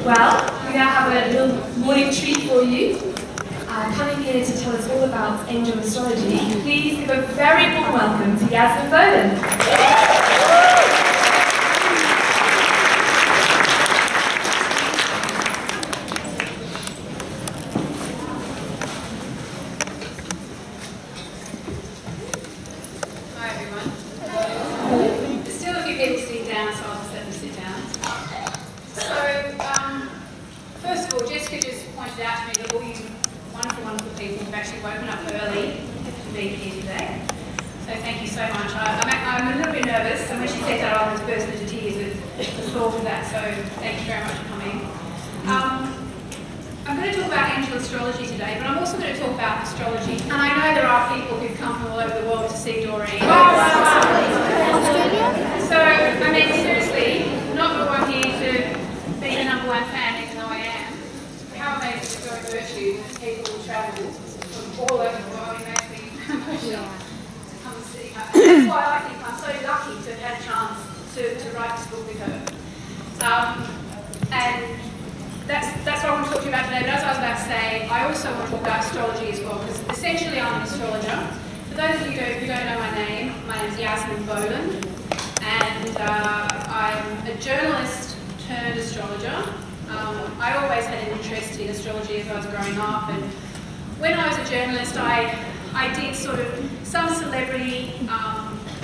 Well, we now have a little morning treat for you. Coming here to tell us all about angel astrology, please give a very warm welcome to Yasmin. Hi everyone. There's still a few people sitting down, so I'll just let them sit down. So, first of all, Jessica just pointed out to me that all you wonderful, wonderful people have actually woken up early to be here today. So thank you so much. I'm a little bit nervous, and when she said that, I was burst into tears with the thought of that, so thank you very much for coming. I'm going to talk about angel astrology today, but I'm also going to talk about astrology. And I know there are people who've come from all over the world to see Doreen. So, I mean, seriously, not that I'm here to be the #1 fan, even though I am. How amazing is Doreen Virtue that people will travel from all over the world. It makes me emotional to come and see her. And that's why I think I'm so lucky to have had a chance to write this book with her. And that's what I want to talk to you about today. But as I was about to say, I also want to talk about astrology as well, because essentially I'm an astrologer. For those of you who don't know my name is Yasmin, and I'm a journalist turned astrologer. I always had an interest in astrology as I was growing up, and when I was a journalist, I did sort of some celebrity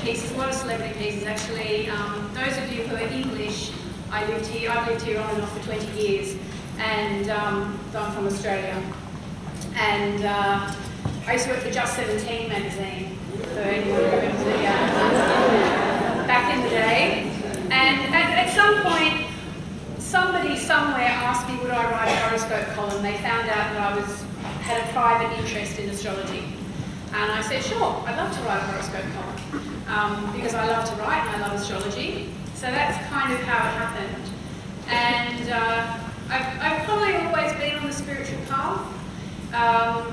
pieces, a lot of celebrity pieces actually. Those of you who are English, I've lived here on and off for 20 years, and I'm from Australia. And I used to work for Just 17 magazine, for anyone who remembers it, back in the day. And at some point, somebody somewhere asked me would I write a horoscope column. They found out that I had a private interest in astrology. And I said, sure, I'd love to write a horoscope column, because I love to write and I love astrology. So that's kind of how it happened. And I've probably always been on the spiritual path. I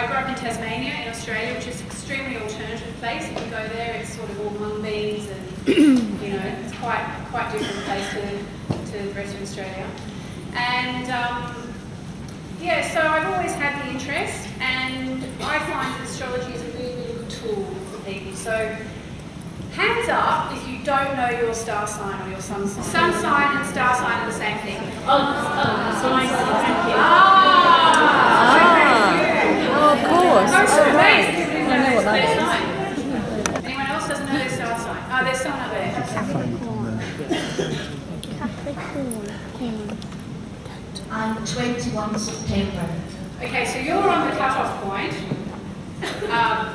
grew up in Tasmania in Australia, which is an extremely alternative place. If you go there, it's sort of all mung beans and, you know, it's quite different place to the rest of Australia. And yeah, so I've always had the interest, and I find that astrology is a really, really good tool for people. So hands up if you don't know your star sign or your sun sign. Sun sign and star sign are the same thing. Oh, of course. Oh, so amazing. I know what that is. Anyone else doesn't know their star sign? Oh, there's someone up there. Capricorn. I'm 21 September. Okay, so you're on the cut-off point.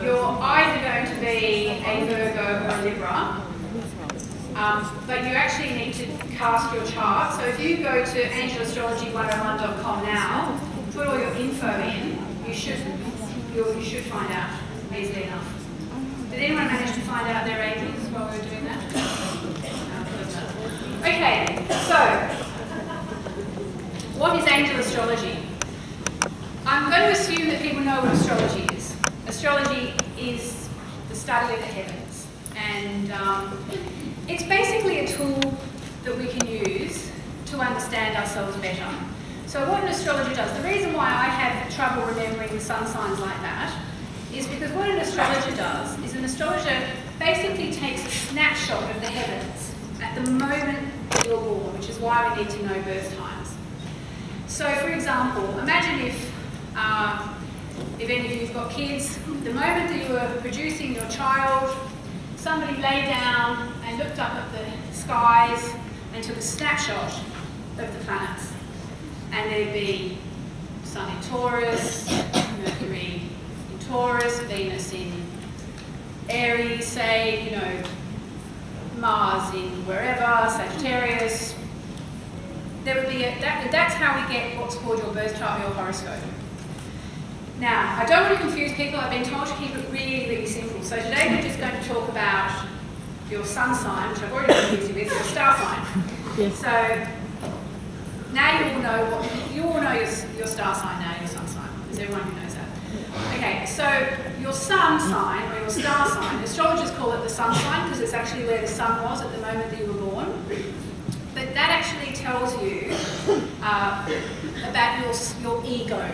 You're either going to be a Virgo or a Libra, but you actually need to cast your chart. So if you go to angelastrology101.com now, put all your info in, you should find out easily enough. Did anyone manage to find out their ages while we were doing that? Okay, so what is angel astrology? I'm going to assume that people know what astrology is. Astrology is the study of the heavens, and it's basically a tool that we can use to understand ourselves better. So what an astrologer does, the reason why I have trouble remembering the sun signs like that is because what an astrologer does is an astrologer basically takes a snapshot of the heavens at the moment that you're born, which is why we need to know birth times. So for example, imagine if any of you have got kids, the moment that you were producing your child, somebody lay down and looked up at the skies and took a snapshot of the planets. And there'd be Sun in Taurus, Mercury in Taurus, Venus in Aries, say, you know, Mars in wherever, Sagittarius. There would be that's how we get what's called your birth chart or your horoscope. Now, I don't want to confuse people. I've been told to keep it really, really simple. So today we're just going to talk about your sun sign, which I've already confused you with, your star sign. Yes. So now you all know your star sign now, your sun sign. Is everyone who knows that? Okay, so your sun sign or your star sign, astrologers call it the sun sign because it's actually where the sun was at the moment that you were born. but that actually tells you about your ego,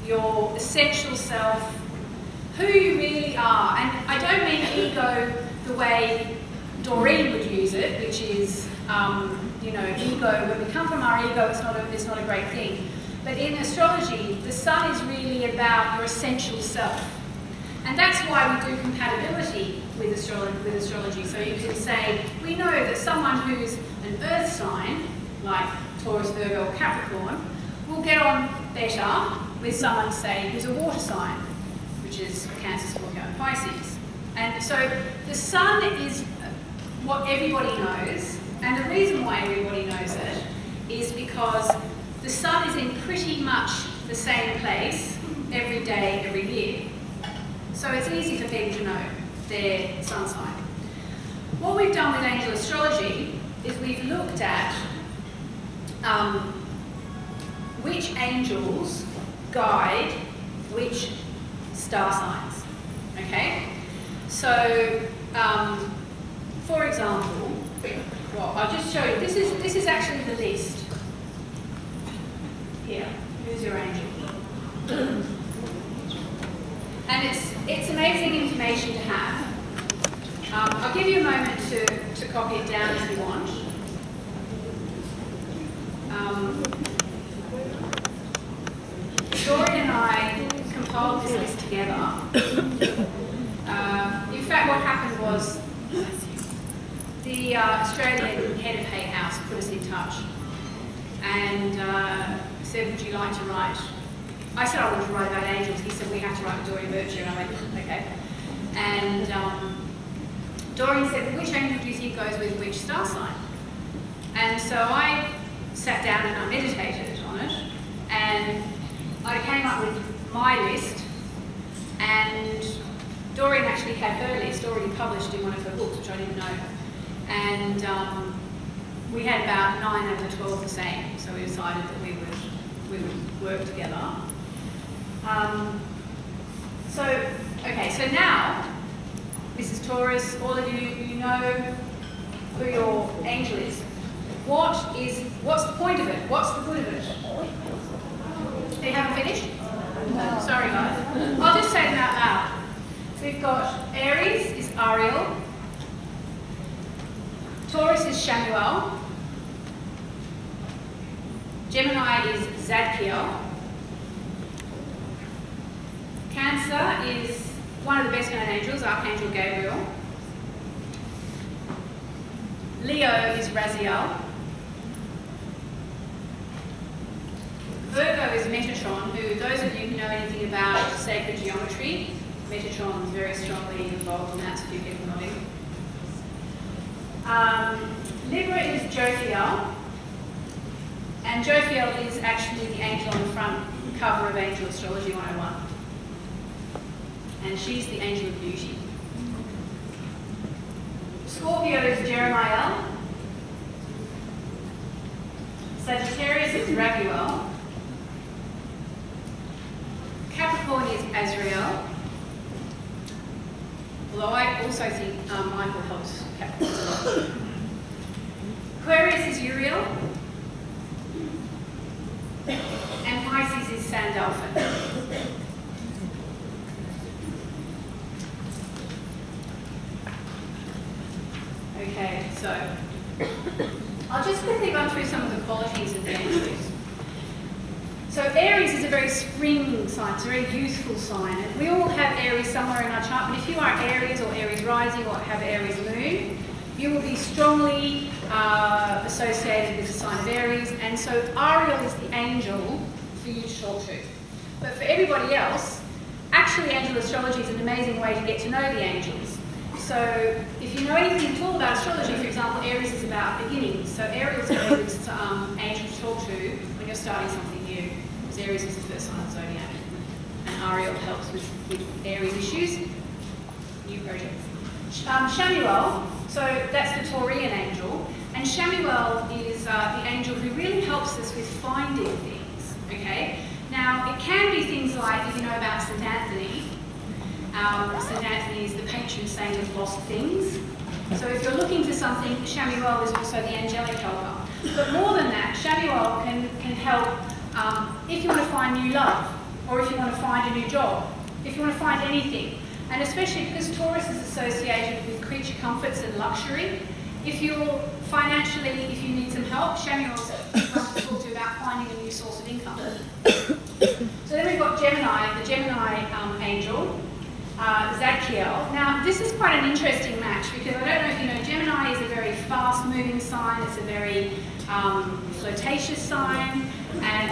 your essential self, who you really are. And I don't mean ego the way Doreen would use it, which is, you know, ego, when we come from our ego, it's not a great thing. But in astrology, the sun is really about your essential self. And that's why we do compatibility with astrology. So you can say, we know that someone who's an earth sign, like Taurus, Virgo, or Capricorn, will get on better with someone, say, who's a water sign, which is Cancer, Scorpio, and Pisces. And so the sun is what everybody knows, and the reason why everybody knows it is because the sun is in pretty much the same place every day, every year. So it's easy for people to know their sun sign. What we've done with angel astrology is we've looked at which angels guide which star signs, okay? So, for example, well, I'll just show you, this is actually the list. Here, who's your angel? And it's amazing information to have. I'll give you a moment to copy it down if you want. Dorian and I compiled this list together. In fact, what happened was the Australian head of Hay House put us in touch and said, would you like to write? I said I wanted to write about angels. He said, we have to write with Dorian Virtue. And I went, okay. And Dorian said, well, which angel do you think goes with which star sign? And so I sat down and I meditated on it. And I came up with my list. And Dorian actually had her list already published in one of her books, which I didn't know. And we had about 9 out of the 12 the same. So we decided that we would work together. So now, this is Taurus, all of you know who your angel is. What's the point of it? What's the good of it? You haven't finished? No. Sorry guys. I'll just say them out loud. So we've got Aries is Ariel, Taurus is Shamuel, Gemini is Zadkiel, Cancer is one of the best known angels, Archangel Gabriel, Leo is Raziel, Virgo is Metatron, who, those of you who know anything about sacred geometry, Metatron is very strongly involved in that, so a few people nodding. Libra is Jophiel, and Jophiel is actually the angel on the front cover of Angel Astrology 101. And she's the angel of beauty. Scorpio is Jeremiel. Sagittarius is Raguel. Capricorn is Azrael. Although I also think Michael helps Capricorn a lot. Aquarius is Uriel. And Pisces is Sandalphon. Okay, so I'll just quickly run through some of the qualities of the angels. So Aries is a very spring sign, it's a very youthful sign. And we all have Aries somewhere in our chart, but if you are Aries or Aries rising or have Aries moon, you will be strongly associated with the sign of Aries. And so Ariel is the angel for you to talk to. But for everybody else, actually angel astrology is an amazing way to get to know the angels. So if you know anything at all about astrology, for example, Aries is about beginnings. So Ariel is a very good angel to talk to when you're starting something new, because Aries is the first sign of the zodiac. And Ariel helps with Aries issues, new projects. Shamuel, so that's the Taurian angel, and Shamuel is the angel who really helps us with finding things, okay? Now, it can be things like, if you know about St. Anthony, St. Anthony is the patron saint of lost things. So So if you're looking for something, Shamuel is also the angelic helper. But more than that, Shamuel can help if you want to find new love, or if you want to find a new job, if you want to find anything. And especially because Taurus is associated with creature comforts and luxury. If you're financially, if you need some help, Shamuel's going to talk to you about finding a new source of income. So then we've got Gemini, the Gemini angel, Zadkiel. Now, this is quite an interesting match because I don't know if you know, Gemini is a very fast-moving sign. It's a very flirtatious sign, and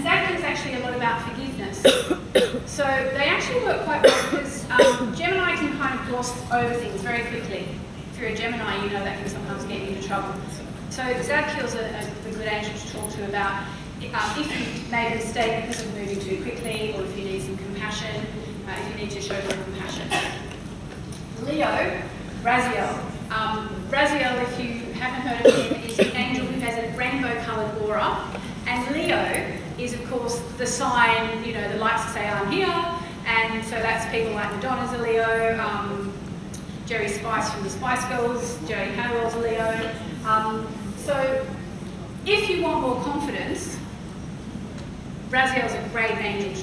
Zadkiel is actually a lot about forgiveness. So they actually work quite well because Gemini can kind of gloss over things very quickly. If you're a Gemini, you know that can sometimes get you into trouble. So Zadkiel's a good angel to talk to about if you made a mistake because of moving too quickly, or if you need some compassion, if you need to show more compassion. Leo, Raziel. Raziel, if you haven't heard of him, is an angel who has a rainbow-coloured aura. And Leo is, of course, the sign, you know, that likes to say, I'm here. And so that's people like Madonna's a Leo, Jerry Spice from the Spice Girls, Jerry Halliwell's a Leo. So if you want more confidence, Raziel's a great angel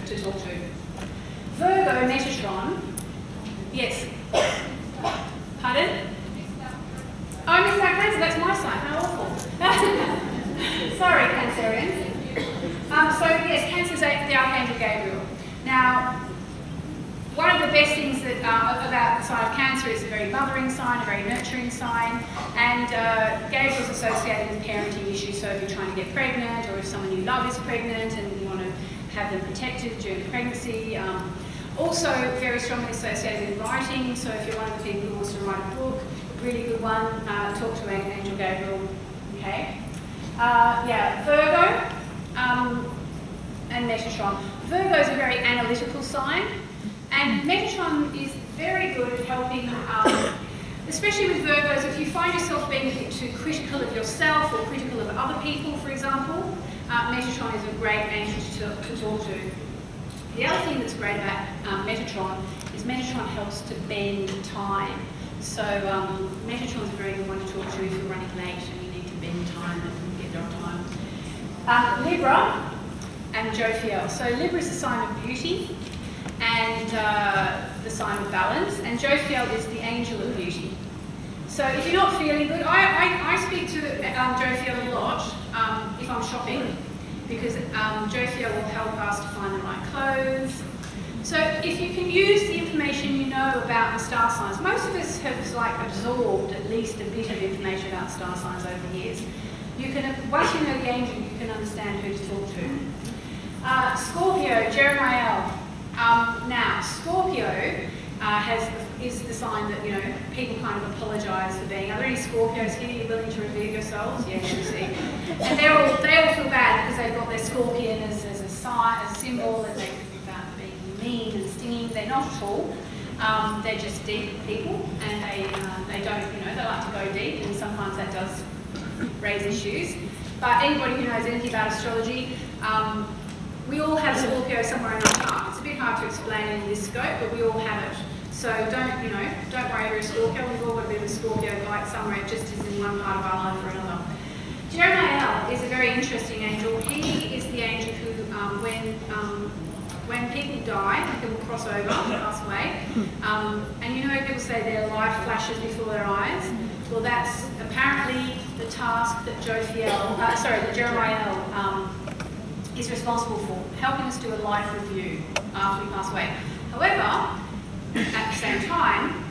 to talk to. Virgo, Metatron. Yes. Pardon? Oh, I missed that Cancer. That's my sign. How awful. Sorry, Cancerians. So yes, Cancer's the Archangel Gabriel. Now, one of the best things that about the sign of Cancer is a very mothering sign, a very nurturing sign, and Gabriel's associated with parenting issues. So if you're trying to get pregnant, or if someone you love is pregnant and you want to have them protected during pregnancy. Also very strongly associated with writing. So if you're one of the people who wants to write a book, really good one, talk to Angel Gabriel. Okay. Yeah, Virgo and Metatron. Virgo is a very analytical sign, and Metatron is very good at helping, especially with Virgos, if you find yourself being a bit too critical of yourself or critical of other people, for example, Metatron is a great angel to talk to. The other thing that's great about Metatron is Metatron helps to bend time. So Metatron's a very good one to talk to if you're running late and you need to bend time and get there on time. Libra and Jophiel. So Libra is the sign of beauty and the sign of balance, and Jophiel is the angel of beauty. So if you're not feeling good, I speak to Jophiel a lot if I'm shopping, because Jophiel will help us to find the right clothes. So if you can use the information you know about the star signs, most of us have like absorbed at least a bit of information about star signs over the years. You can, once you know the angel, you can understand who to talk to. Scorpio, Jeremiah. Now, Scorpio is the sign that, you know, people kind of apologise for being. Are there any Scorpios here willing to reveal yourselves? Yes, you see. And they all feel bad because they've got their scorpion as a sign, as a symbol, and they think about being mean and stinging. They're not at all. They're just deep people, and they don't, you know, they like to go deep, and sometimes that does raise issues. But anybody who knows anything about astrology, we all have Scorpio somewhere in our chart. It's a bit hard to explain in this scope, but we all have it. So don't worry if you're a Scorpio. We've all got a bit of a Scorpio light somewhere. It just is in one part of our life or another. Jeremiah is a very interesting angel. He is the angel who, when people die, people cross over, pass away, and you know people say their life flashes before their eyes. Well, that's apparently the task that Jeremiah is responsible for, helping us do a life review after we pass away. However, at the same time,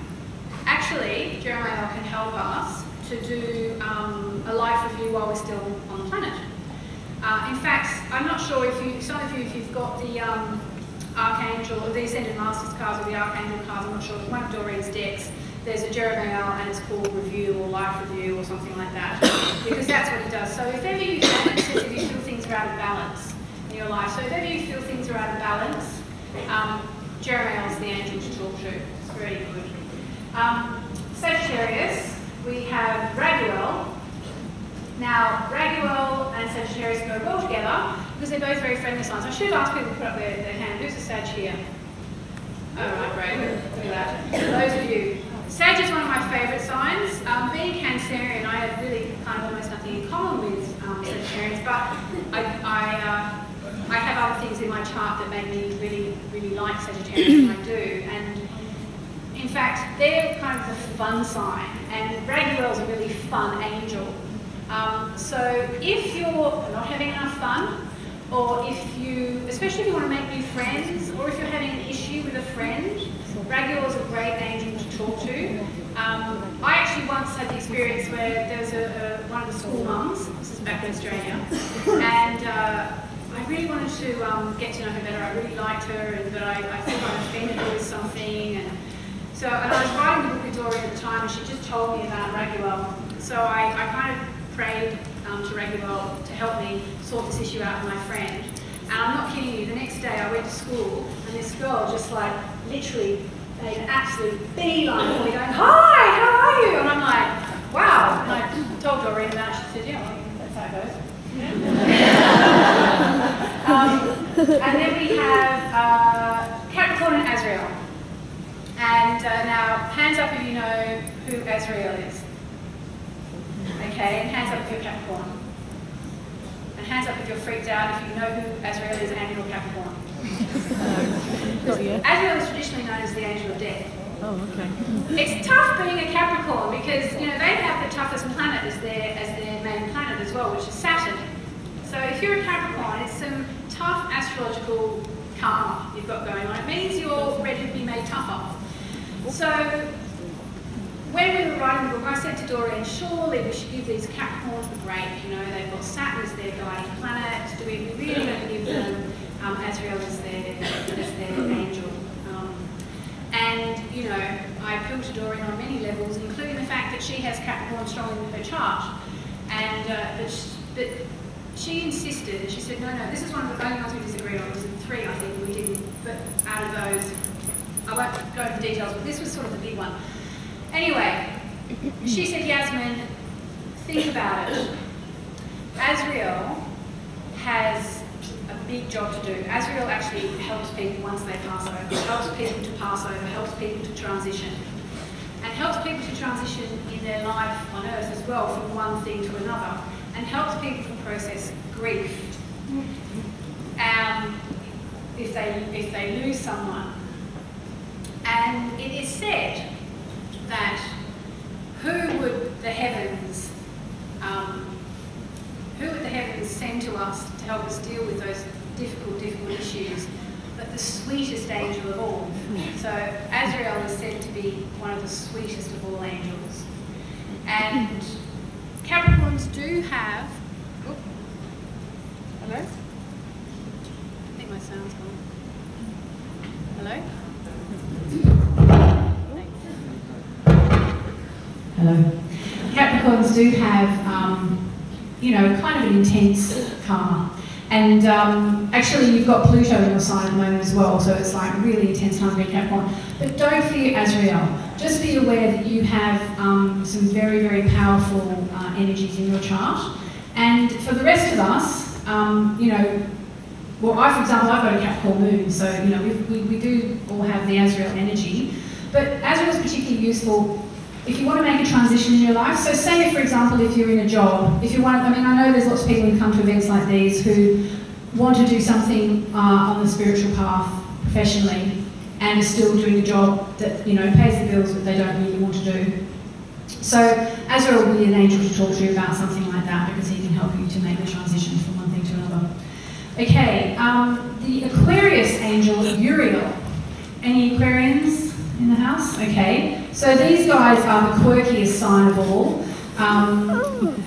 actually, Jeremiah can help us to do a life review while we're still on the planet. In fact, I'm not sure if some of you, if you've got the Archangel, or the Ascended Masters cards, or the Archangel cards, I'm not sure, one of Doreen's decks, there's a Jeremiah and it's called Review or Life Review or something like that, because that's what he does. So if ever you feel, if you feel things are out of balance in your life, so if ever you feel things are out of balance, Jeremiah is the angel to talk to. It's very good. Sagittarius, we have Raguel. Now, Raguel and Sagittarius go well together because they're both very friendly signs. I should ask people to put up their hand. Who's a Sag here? Oh, right, great. Look at that. For those of you. Sag but I have other things in my chart that make me really like Sagittarius, and I do. And in fact, they're kind of the fun sign, and Raguel's a really fun angel. So if you're not having enough fun, or if you, especially if you want to make new friends, or if you're having an issue with a friend, Raguel is a great angel to talk to. I actually once had the experience where there was one of the school mums, this is back in Australia, and I really wanted to get to know her better. I really liked her, but I thought I offended her with something. And I was writing the book with Doreen at the time, and she just told me about Raguel. So I kind of prayed to Raguel to help me sort this issue out with my friend. And I'm not kidding you, the next day I went to school, and this girl just like literally made an absolute beeline for me, going, "Hi, how are you?" And I'm like, "Wow." And I told Doreen about it. She said, "Yeah, well, that's how it goes." And then we have Capricorn and Azrael. And now, hands up if you know who Azrael is. Okay, and hands up if you're Capricorn. And hands up if you're freaked out if you know who Azrael is and you're Capricorn. Not yet. Azrael is traditionally known as the angel of death. Oh, okay. It's tough being a Capricorn because they have the toughest planet as their main planet as well, which is Saturn. So if you're a Capricorn, it's some tough astrological karma you've got going on. It means you're ready to be made tougher. So when we were writing the book, I said to Doreen, surely we should give these Capricorns a break. They've got Saturn as their guiding planet. Do we really going to give them Azrael as their angel? And I appealed to Doreen on many levels, including the fact that she has Capricorn strong in her chart. And but she insisted, and she said, no, this is one of the only ones we disagreed on. It was three, I think, we didn't. But out of those, I won't go into details, but this was sort of the big one. Anyway, she said, Yasmin, think about it. Azrael has a big job to do. Azrael actually helps people once they pass over, helps people to pass over, helps people to transition, and helps people to transition in their life on earth as well from one thing to another, and helps people to process grief if they lose someone. And it is said that who would the heavens send to us to help us deal with those difficult issues, but the sweetest angel of all. So Azrael is said to be one of the sweetest of all angels. And Capricorns do have... Oh, hello? I think my sound's gone. Hello? Hello. Capricorns do have, kind of an intense karma. And actually you've got Pluto in your sign at the moment as well, so it's like really intense time to be a Capricorn. But don't fear Azrael. Just be aware that you have some very, very powerful energies in your chart. And for the rest of us, well, for example, I've got a Capricorn moon, so we do all have the Azrael energy. But Azrael is particularly useful if you want to make a transition in your life. So say, for example, if you're in a job, I know there's lots of people who come to events like these who want to do something on the spiritual path professionally and are still doing a job that, pays the bills but they don't really want to do. So Azrael will be an angel to talk to you about something like that because he can help you to make the transition from one thing to another. Okay, the Aquarius angel, Uriel. Any Aquarians in the house? Okay. So these guys are the quirkiest sign of all.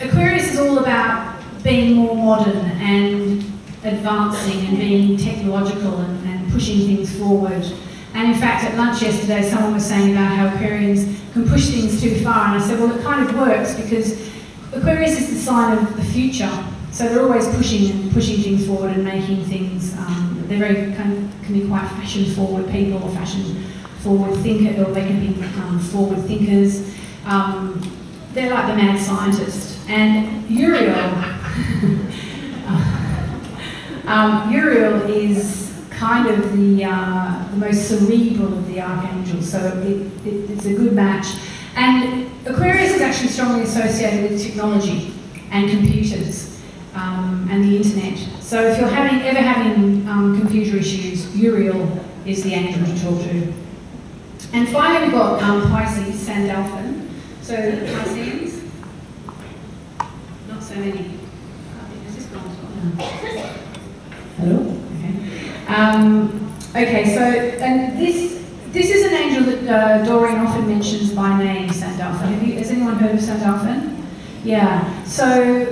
Aquarius is all about being more modern and advancing and being technological and pushing things forward. And in fact, at lunch yesterday, someone was saying about how Aquarians can push things too far. And I said, well, it kind of works because Aquarius is the sign of the future. So they're always pushing things forward and making things, they're can be quite fashion-forward people or fashion-forward thinkers, or they can be forward thinkers. They're like the mad scientist. And Uriel, Uriel is kind of the most cerebral of the archangels, so it's a good match. And Aquarius is actually strongly associated with technology and computers. and the internet. So if you're ever having computer issues, Uriel is the angel to talk to. And finally we've got Pisces, Sandalphon. So Pisceans, not so many. Has this gone as well? Hello? Okay. Okay, so, and this is an angel that Doreen often mentions by name, Sandalphon. Has anyone heard of Sandalphon? Yeah. So,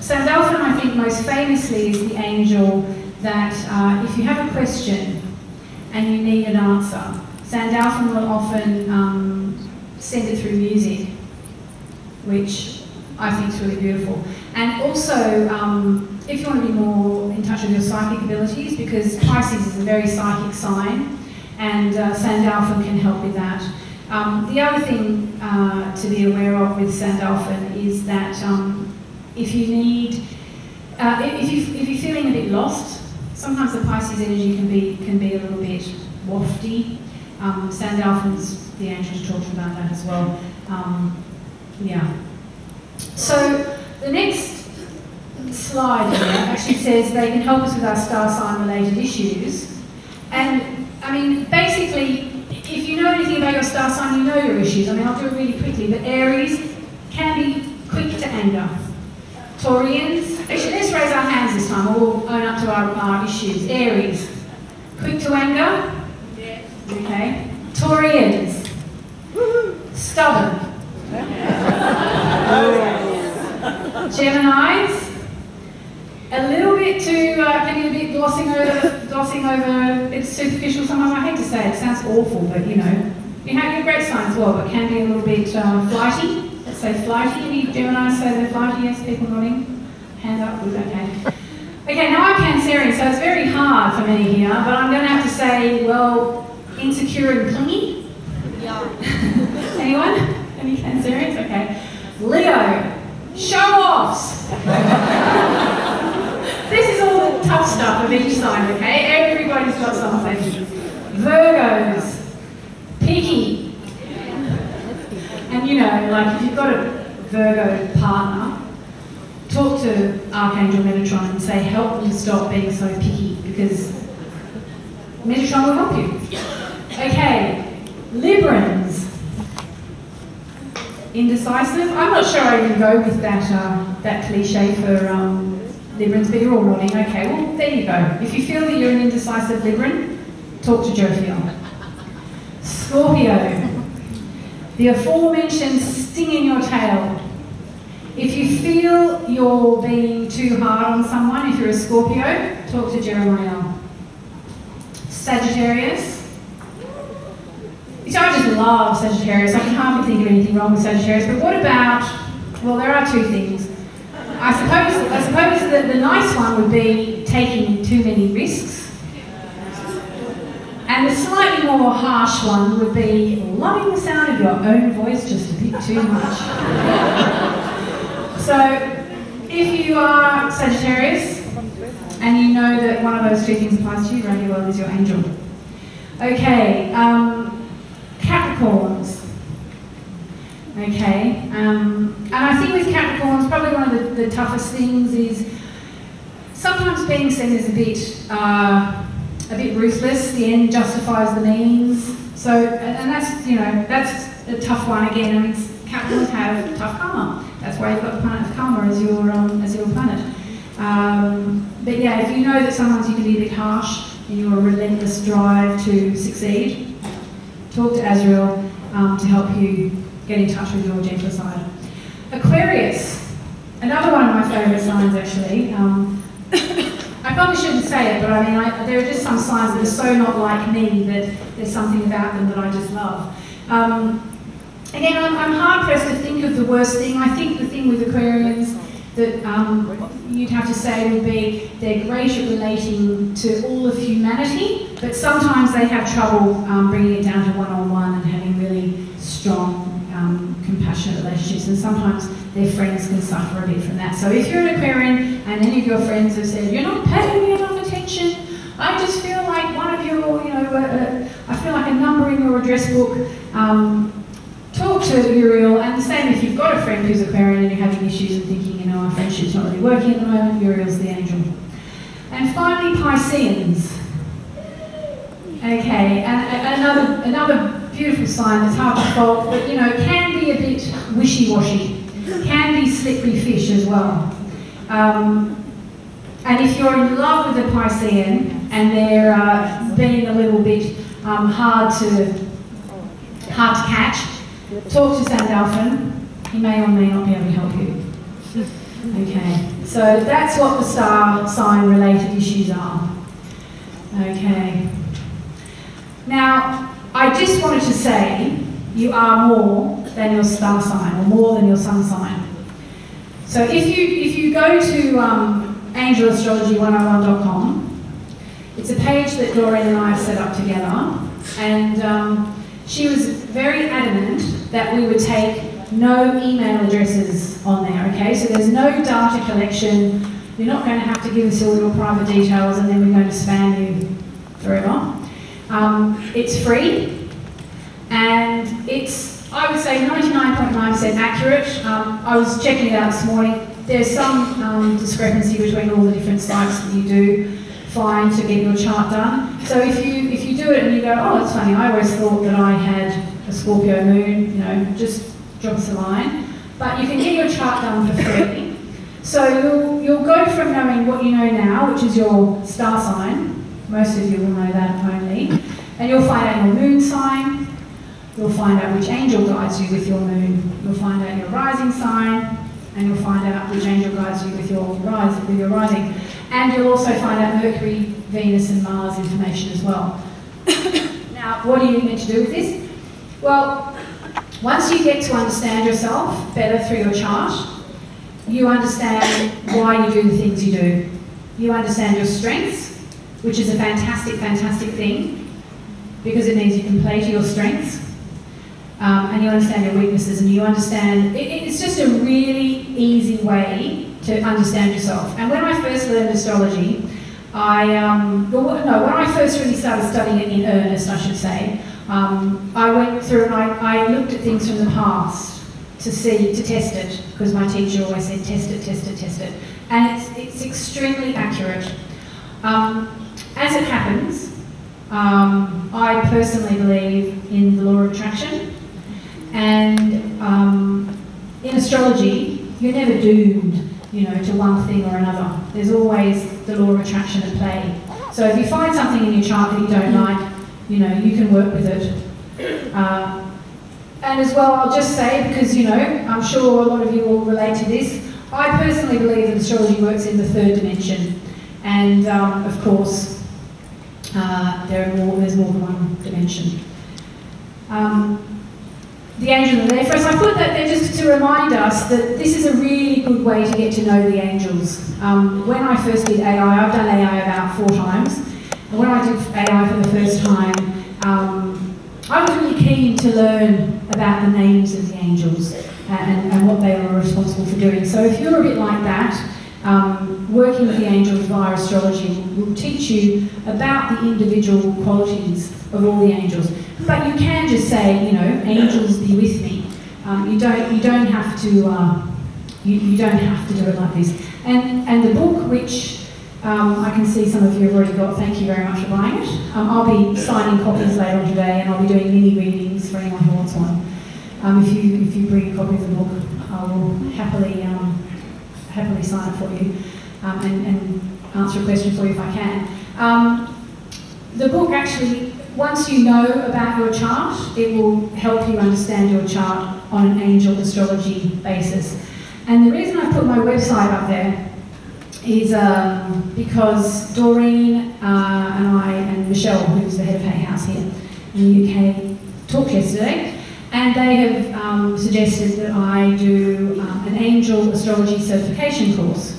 Sandalphon, I think, most famously is the angel that if you have a question and you need an answer, Sandalphon will often send it through music, which I think is really beautiful. And also, if you want to be more in touch with your psychic abilities, because Pisces is a very psychic sign, and Sandalphon can help with that. The other thing to be aware of with Sandalphon is that if you need, if you're feeling a bit lost, sometimes the Pisces energy can be a little bit wafty. Sandalphon's the angel to talk to about that as well. Yeah. So the next slide here actually says they can help us with our star sign related issues. And I mean, basically, if you know anything about your star sign, you know your issues. I mean, I'll do it really quickly, but Aries can be quick to anger. Taurians, actually let's raise our hands this time, we'll own up to our issues. Aries, quick to anger? Yes. Okay. Taurians, stubborn. Geminis, a little bit too, can be a bit glossing over, it's superficial sometimes. I hate to say it, it sounds awful, but you know, you have your great signs as well, but can be a little bit flighty. Let's say flighty. Any Geminis say they're flighty? Yes, people nodding. Hand up, good, okay. Okay, now I'm Cancerian, so it's very hard for many here, but I'm going to have to say, well, insecure and clingy? Yeah. Anyone? Any Cancerians? Okay. Leo, show-offs. This is all the tough stuff of each sign, okay? Everybody's got something. Virgos, picky. And you know, like if you've got a Virgo partner, talk to Archangel Metatron and say, help me stop being so picky, because Metatron will help you. Okay, Librans. Indecisive. I'm not sure I can go with that cliche for Librans, but you're all nodding. Okay, well, there you go. If you feel that you're an indecisive Libran, talk to Jophiel. Scorpio. The aforementioned sting in your tail. If you feel you're being too hard on someone, if you're a Scorpio, talk to Jeremiah. Sagittarius. So I just love Sagittarius. I can hardly think of anything wrong with Sagittarius. But what about, well, there are two things. I suppose that the nice one would be taking too many risks. And the slightly more harsh one would be loving the sound of your own voice just a bit too much. So, if you are Sagittarius and you know that one of those two things applies to you, Raguel is your angel. Okay, Capricorns. Okay, and I think with Capricorns, probably one of the toughest things is sometimes being seen as a bit ruthless. The end justifies the means. So, and that's, you know, that's a tough one again. I mean, Capricorns have tough karma. That's why you've got the planet of karma as your planet. But yeah, if you know that sometimes you can be a bit harsh in your relentless drive to succeed, talk to Azrael to help you get in touch with your gentler side. Aquarius, another one of my favourite signs actually. I probably shouldn't say it, but I mean, there are just some signs that are so not like me that there's something about them that I just love. Again, I'm hard-pressed to think of the worst thing. I think the thing with Aquarians that you'd have to say would be they're great at relating to all of humanity, but sometimes they have trouble bringing it down to one-on-one and having really strong, compassionate relationships, and sometimes their friends can suffer a bit from that. So if you're an Aquarian and any of your friends have said, you're not paying me enough attention, I just feel like one of your, you know, I feel like a number in your address book, talk to Uriel, and the same if you've got a friend who's Aquarian and you're having issues and thinking, you know, our friendship's not really working at the moment, Uriel's the angel. And finally, Pisceans. Okay, and another beautiful sign that's hard to fault, but you know, can be a bit wishy-washy, can be slippery fish as well. And if you're in love with a Piscean and they're being a little bit hard to catch, talk to Sandalphon. He may or may not be able to help you. Okay, so that's what the star sign related issues are. Okay. Now, I just wanted to say you are more than your star sign or more than your sun sign. So if you go to angelastrology101.com, it's a page that Doreen and I have set up together, and she was very adamant that we would take no email addresses on there, okay? So there's no data collection. You're not going to have to give us all your private details and then we're going to spam you forever. It's free, and it's, I would say, 99.9% accurate. I was checking it out this morning. There's some discrepancy between all the different sites that you do find to get your chart done. So if you do it and you go, oh, that's funny, I always thought that I had a Scorpio moon, you know, just drop us a line. But you can get your chart done for free. So you'll go from knowing what you know now, which is your star sign. Most of you will know that only. And you'll find out your moon sign. You'll find out which angel guides you with your moon. You'll find out your rising sign. And you'll find out which angel guides you with your rising. And you'll also find out Mercury, Venus and Mars information as well. Now, what are you meant to do with this? Well, once you get to understand yourself better through your chart, you understand why you do the things you do. You understand your strengths, which is a fantastic, fantastic thing, because it means you can play to your strengths. And you understand your weaknesses, and you understand, it's just a really easy way to understand yourself. And when I first learned astrology, when I first really started studying it in earnest, I should say, I went through and I looked at things from the past to test it, because my teacher always said, test it, test it, test it. And it's extremely accurate. As it happens, I personally believe in the law of attraction. And in astrology, you're never doomed, you know, to one thing or another. There's always the law of attraction at play. So if you find something in your chart that you don't like, you know, you can work with it. And as well, I'll just say, because, you know, I'm sure a lot of you will relate to this, I personally believe that astrology works in the third dimension. And, of course, there's more than one dimension. The angels are there for us. I put that there just to remind us that this is a really good way to get to know the angels. When I first did AI, I've done AI about 4 times, and when I did AI for the first time, I was really keen to learn about the names of the angels and what they were responsible for doing. So if you're a bit like that, working with the angels via astrology will teach you about the individual qualities of all the angels. But you can just say, you know, angels be with me. You don't have to you don't have to do it like this. And the book, which I can see some of you have already got, thank you very much for buying it. I'll be signing copies later on today, and I'll be doing mini readings for anyone who wants one. If you bring a copy of the book, I will happily sign it for you and answer a question for you if I can. The book actually, once you know about your chart, it will help you understand your chart on an angel astrology basis. And the reason I put my website up there is because Doreen and I and Michelle, who's the head of Hay House here in the UK, talked yesterday, and they have suggested that I do an angel astrology certification course,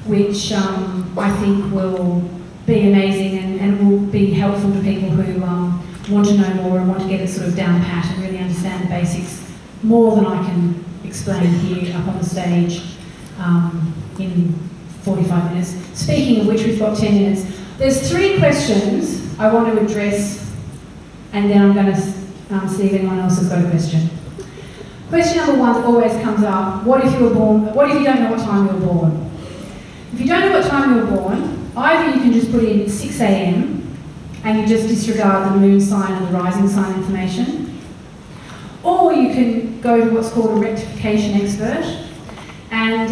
which I think will be amazing and will be helpful to people who want to know more and want to get it sort of down pat and really understand the basics more than I can explain here up on the stage in 45 minutes. Speaking of which, we've got 10 minutes. There's 3 questions I want to address, and then I'm going to see if anyone else has got a question. Question number one that always comes up, what if you don't know what time you were born? If you don't know what time you were born, either you can just put in 6 a.m. and you just disregard the moon sign and the rising sign information, or you can go to what's called a rectification expert, and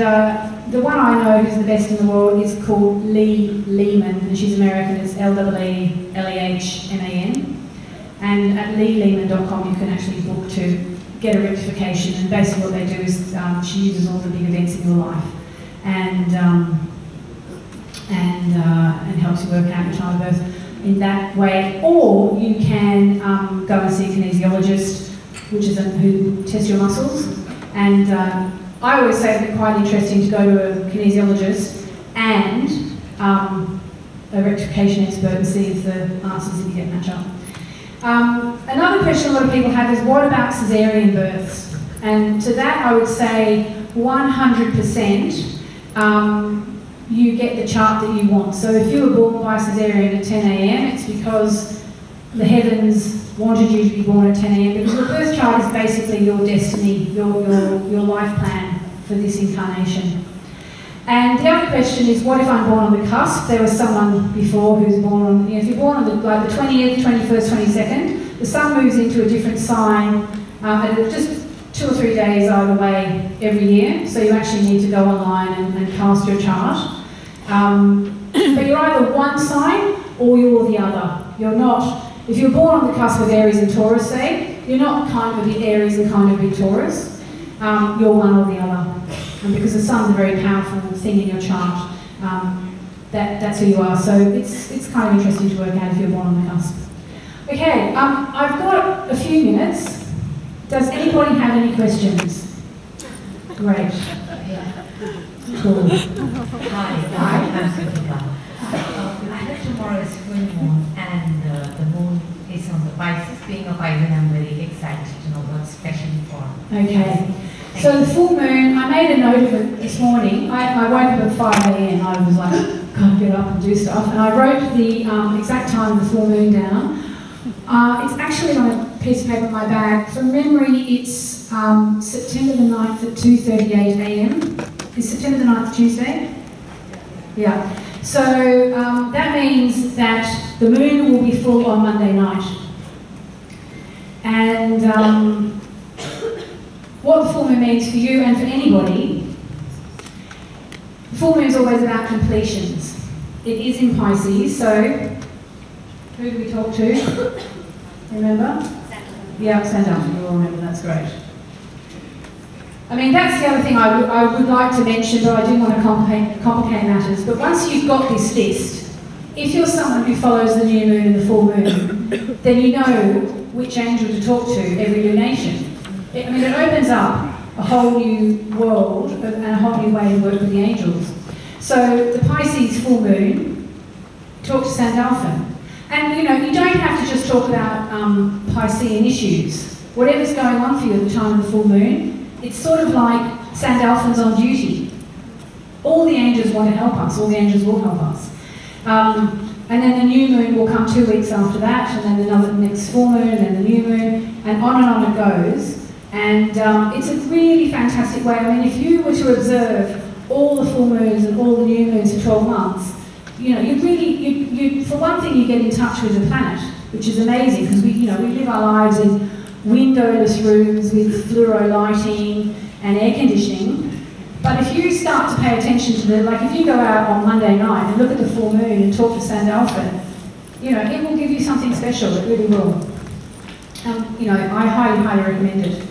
the one I know who's the best in the world is called Lehman, and she's American. It's Lehman, and at leelehman.com you can actually book to get a rectification, and basically what they do is she uses all the big events in your life and helps you work out your time of birth in that way. Or you can go and see a kinesiologist, which is who tests your muscles. And I always say it's quite interesting to go to a kinesiologist and a rectification expert and see if the answers that you get match up. Another question a lot of people have is, what about caesarean births? And to that I would say 100% you get the chart that you want. So if you were born by caesarean at 10 a.m, it's because the heavens wanted you to be born at 10 a.m, because the birth chart is basically your destiny, your life plan for this incarnation. And the other question is, what if I'm born on the cusp? There was someone before who's born on, if you're born on the 20th, 21st, 22nd, the sun moves into a different sign just 2 or 3 days either way every year, so you actually need to go online and cast your chart. But you're either one sign or you're the other. You're not, if you're born on the cusp of Aries and Taurus, say, you're not kind of a bit Aries and kind of a bit Taurus. You're one or the other. And because the sun's a very powerful thing in your chart, that's who you are. So it's kind of interesting to work out if you're born on the cusp. Okay, I've got a few minutes. Does anybody have any questions? Great. Cool. Hi, I'm Sukhita. I heard tomorrow is full moon and the moon is on the Pisces. Being a Pisces, I'm very excited to know what's special for. Okay. So the full moon, I made a note of it this morning. I woke up at 5 a.m. I was like, can't get up and do stuff. And I wrote the exact time of the full moon down. It's actually on a piece of paper in my bag. From memory, it's September the 9th at 2:38 a.m. Is September the 9th Tuesday? Yeah. So that means that the moon will be full on Monday night. And what the full moon means for you and for anybody, the full moon is always about completions. It is in Pisces, so who do we talk to? Remember? Yeah, Sandalphon, you all remember, that's great. I mean, that's the other thing I would like to mention, but I do want to complicate matters. But once you've got this list, if you're someone who follows the new moon and the full moon, then you know which angel to talk to every lunation. I mean, it opens up a whole new world and a whole new way to work with the angels. So the Pisces full moon, talk to Sandalphon. And you know, you don't have to just talk about Piscean issues. Whatever's going on for you at the time of the full moon, it's sort of like Sandalphon's on duty. All the angels want to help us, all the angels will help us. And then the new moon will come 2 weeks after that, and then another next full moon, and then the new moon, and on it goes. And it's a really fantastic way. I mean, if you were to observe all the full moons and all the new moons for 12 months, you know, you for one thing, you get in touch with the planet, which is amazing, because we live our lives in windowless rooms with fluoro lighting and air conditioning. But if you start to pay attention to like if you go out on Monday night and look at the full moon and talk to Sandalphon, you know, it will give you something special, it really will. You know, I highly recommend it.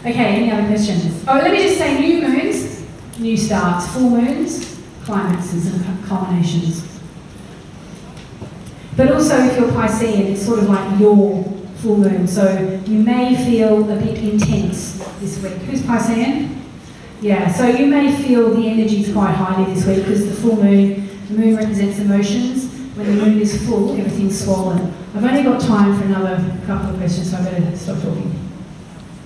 Okay, any other questions? Oh, let me just say, new moons, new starts, full moons, climaxes and culminations. But also if you're Piscean, it's sort of like your full moon, so you may feel a bit intense this week. Who's Piscean? Yeah, so you may feel the energy's quite highly this week because the full moon, the moon represents emotions. When the moon is full, everything's swollen. I've only got time for another couple of questions, so I better stop talking.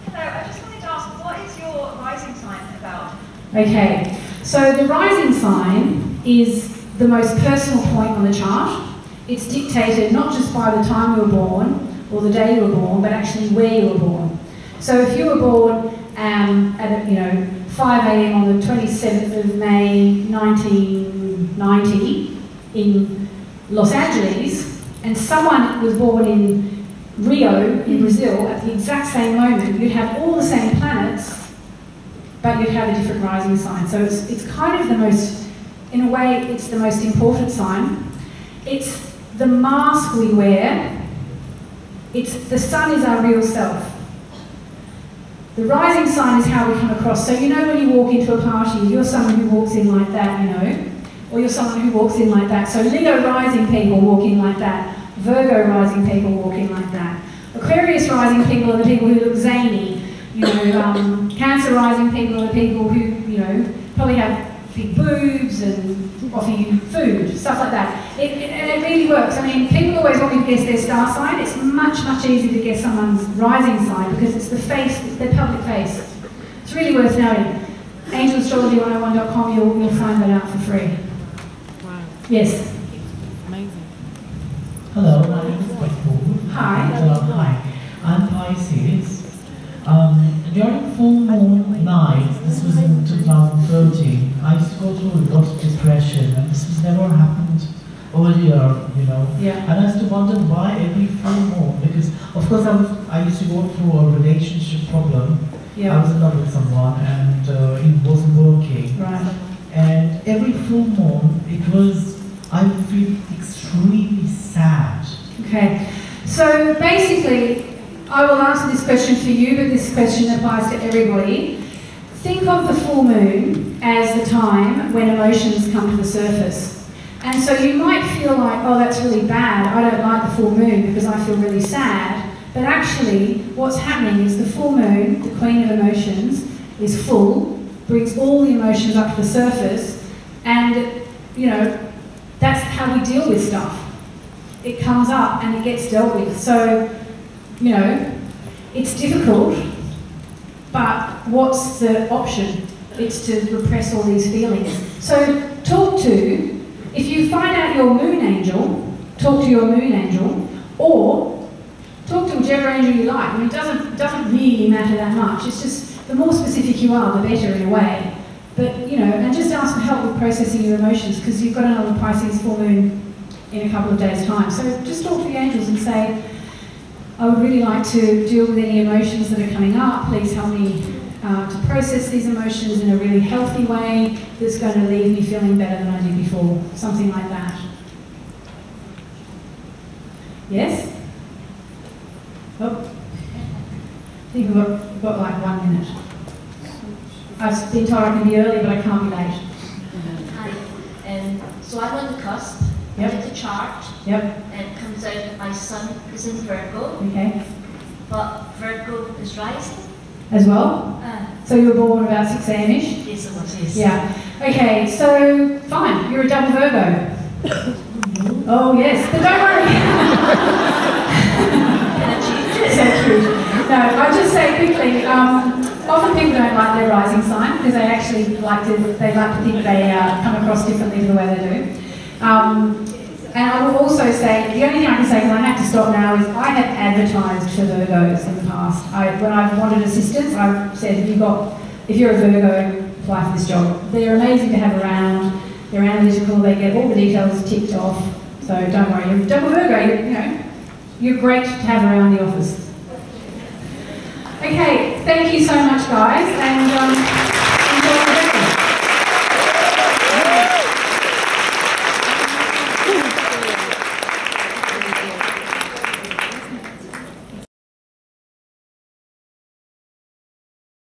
Hello, I just wanted to ask, what is your rising sign about? Okay, so the rising sign is the most personal point on the chart. It's dictated not just by the time you were born or the day you were born, but actually where you were born. So if you were born at 5 a.m. on the 27th of May 1990 in Los Angeles, and someone was born in Rio in Brazil at the exact same moment, you'd have all the same planets, but you'd have a different rising sign. So it's kind of the most, in a way, it's the most important sign. It's the mask we wear. It's the sun is our real self. The rising sign is how we come across. So when you walk into a party, you're someone who walks in like that, or you're someone who walks in like that. So Leo rising people walk in like that. Virgo rising people walk in like that. Aquarius rising people are the people who look zany. Cancer rising people are the people who, probably have big boobs and offer you food, stuff like that. And it really works. I mean, people always want me to guess their star sign. It's much, much easier to guess someone's rising sign because it's the face, it's their public face. It's really worth knowing. Angelastrology101.com, you'll find that out for free. Wow. Yes. Amazing. Hello, my name is Paul. Hi. Hi. I'm Pisces. During full moon night, this was in 2013, I used to go through a lot of depression, and this has never happened earlier, Yeah. And I used to wonder why every full moon, because of course I used to go through a relationship problem. Yeah. I was in love with someone, and it wasn't working. Right. And every full moon, I would feel extremely sad. Okay. So basically, I will answer this question for you, but this question applies to everybody. Think of the full moon as the time when emotions come to the surface. And so you might feel like, oh, that's really bad. I don't like the full moon because I feel really sad. But actually, what's happening is the full moon, the queen of emotions, is full, brings all the emotions up to the surface, and, that's how we deal with stuff. It comes up and it gets dealt with. So, it's difficult, but what's the option? It's to repress all these feelings. So if you find out your moon angel, talk to your moon angel, or talk to whichever angel you like. I mean, it doesn't really matter that much. It's just, the more specific you are, the better in a way. But, and just ask for help with processing your emotions, because you've got another Pisces full moon in a couple of days' time. So just talk to the angels and say, I would really like to deal with any emotions that are coming up. Please help me to process these emotions in a really healthy way that's going to leave me feeling better than I did before. Something like that. Yes? Oh. I think we've got like 1 minute. I've been told I can be early, but I can't be late. Hi. So I'm on the cusp. Yep. I did the chart. Yep. And it comes out that my sun is in Virgo. Okay. But Virgo is rising. As well? So you were born about 6 a.m.-ish? Yes, it was, yes. Yeah. Okay, so fine, you're a double Virgo. Oh yes, but don't worry. So cute. No, I'll just say quickly, often people don't like their rising sign because they actually like to think they come across differently to the way they do. And I will also say, the only thing I can say, because I have to stop now, is I have advertised for Virgos in the past. When I've wanted assistance, I've said, if you're a Virgo, apply for this job. They're amazing to have around. They're analytical. They get all the details ticked off. So don't worry. You're a double Virgo. You're great to have around the office. Okay, thank you so much, guys. And